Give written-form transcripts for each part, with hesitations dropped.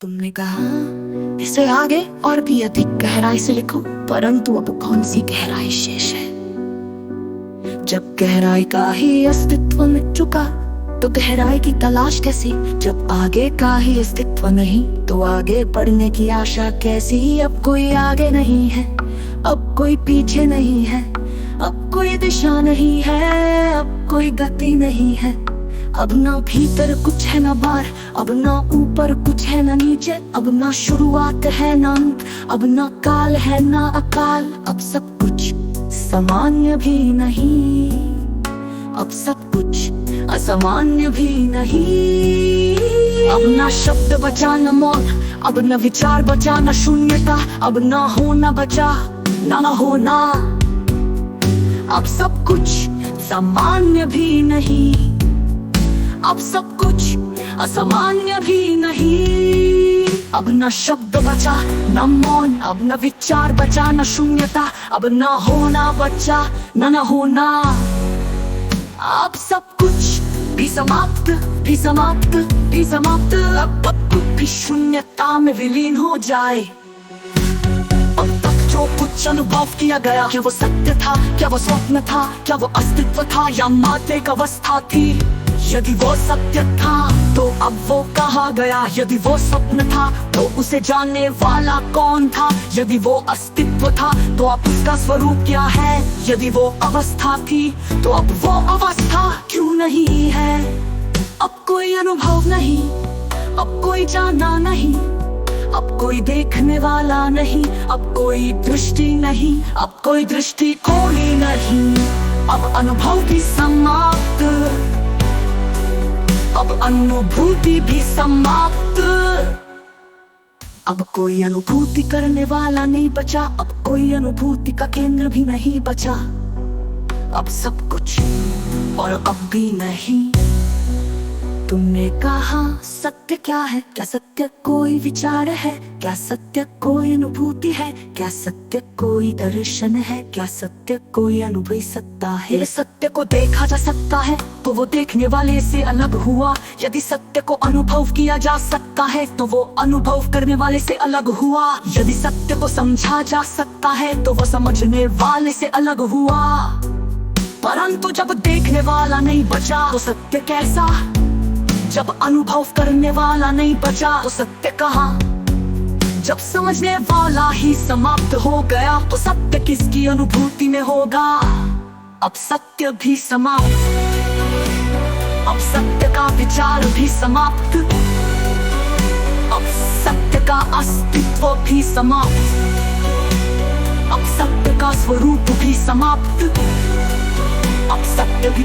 तुमने कहा इसे आगे और भी अधिक गहराई से लिखो, परंतु अब कौन सी गहराई शेष है? जब गहराई का ही अस्तित्व मिट चुका तो गहराई की तलाश कैसी? जब आगे का ही अस्तित्व नहीं तो आगे बढ़ने की आशा कैसी? अब कोई आगे नहीं है, अब कोई पीछे नहीं है, अब कोई दिशा नहीं है, अब कोई गति नहीं है। अब ना भीतर कुछ है ना बाहर, अब ना ऊपर कुछ है ना नीचे, अब ना शुरुआत है ना अंत, अब ना काल है ना अकाल। अब सब कुछ सामान्य भी नहीं, अब सब कुछ असामान्य भी नहीं। अब ना शब्द बचा न मौन, अब न विचार बचा न शून्यता, अब ना होना बचा ना होना। अब सब कुछ सामान्य भी नहीं, अब सब कुछ असामान्य भी नहीं। अब न शब्द बचा न मौन, अब न विचार बचा न शून्यता, अब न होना बचा न होना। अब सब कुछ भी समाप्त भी समाप्त भी समाप्त, अब भी शून्यता में विलीन हो जाए। अब तक जो कुछ अनुभव किया गया, क्या वो सत्य था, क्या वो स्वप्न था, क्या वो अस्तित्व था या मात्र एक अवस्था थी? यदि वो सत्य था तो अब वो कहाँ गया? यदि वो स्वप्न था तो उसे जानने वाला कौन था? यदि वो अस्तित्व था तो अब उसका स्वरूप क्या है? यदि वो अवस्था थी तो अब वो अवस्था क्यों नहीं है? अब कोई अनुभव नहीं, अब कोई जानना नहीं, अब कोई देखने वाला नहीं, अब कोई दृष्टि नहीं, अब कोई दृष्टि कोई नहीं। अब अनुभव भी समाप्त, अब अनुभूति भी समाप्त। अब कोई अनुभूति करने वाला नहीं बचा, अब कोई अनुभूति का केंद्र भी नहीं बचा। अब सब कुछ और अब भी नहीं। तुमने कहा सत्य क्या है? क्या सत्य कोई विचार है? क्या सत्य कोई अनुभूति है? क्या सत्य कोई दर्शन है? क्या सत्य कोई अनुभवी सत्ता है? सत्य को देखा जा सकता है तो वो देखने वाले से अलग हुआ। यदि सत्य को अनुभव किया जा सकता है तो वो अनुभव करने वाले से अलग हुआ। यदि सत्य को समझा जा सकता है तो वो समझने वाले से अलग हुआ। परंतु जब देखने वाला नहीं बचा तो सत्य कैसा? जब अनुभव करने वाला नहीं बचा तो सत्य कहाँ? जब समझने वाला ही समाप्त हो गया तो सत्य किसकी अनुभूति में होगा? अब सत्य भी समाप्त, अब सत्य का विचार भी समाप्त, अब सत्य का अस्तित्व भी समाप्त, अब सत्य का स्वरूप भी समाप्त, अब सत्य भी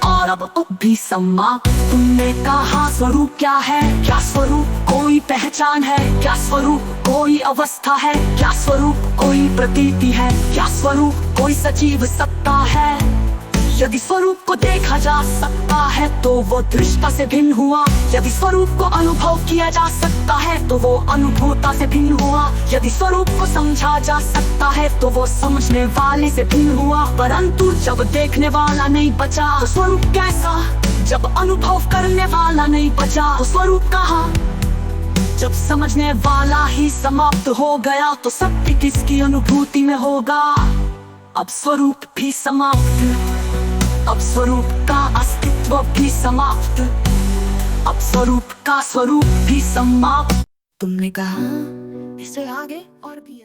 और अब भी समाप्त। तुमने कहा स्वरूप क्या है? क्या स्वरूप कोई पहचान है? क्या स्वरूप कोई अवस्था है? क्या स्वरूप कोई प्रतीति है? क्या स्वरूप कोई सजीव सत्ता है? यदि स्वरूप को देखा जा सकता है तो वो दृष्टा से भिन्न हुआ। यदि स्वरूप को अनुभव किया जा सकता है तो वो अनुभूता से भिन्न हुआ। यदि स्वरूप को समझा जा सकता है तो वो समझने वाले से भिन्न हुआ। परंतु जब देखने वाला नहीं बचा तो स्वरूप कैसा? जब अनुभव करने वाला नहीं बचा तो स्वरूप कहाँ? जब समझने वाला ही समाप्त हो गया तो सत्य किसकी अनुभूति में होगा? अब स्वरूप भी समाप्त, अब स्वरूप का अस्तित्व भी समाप्त, अब स्वरूप का स्वरूप भी समाप्त। तुमने कहा इसे आगे और भी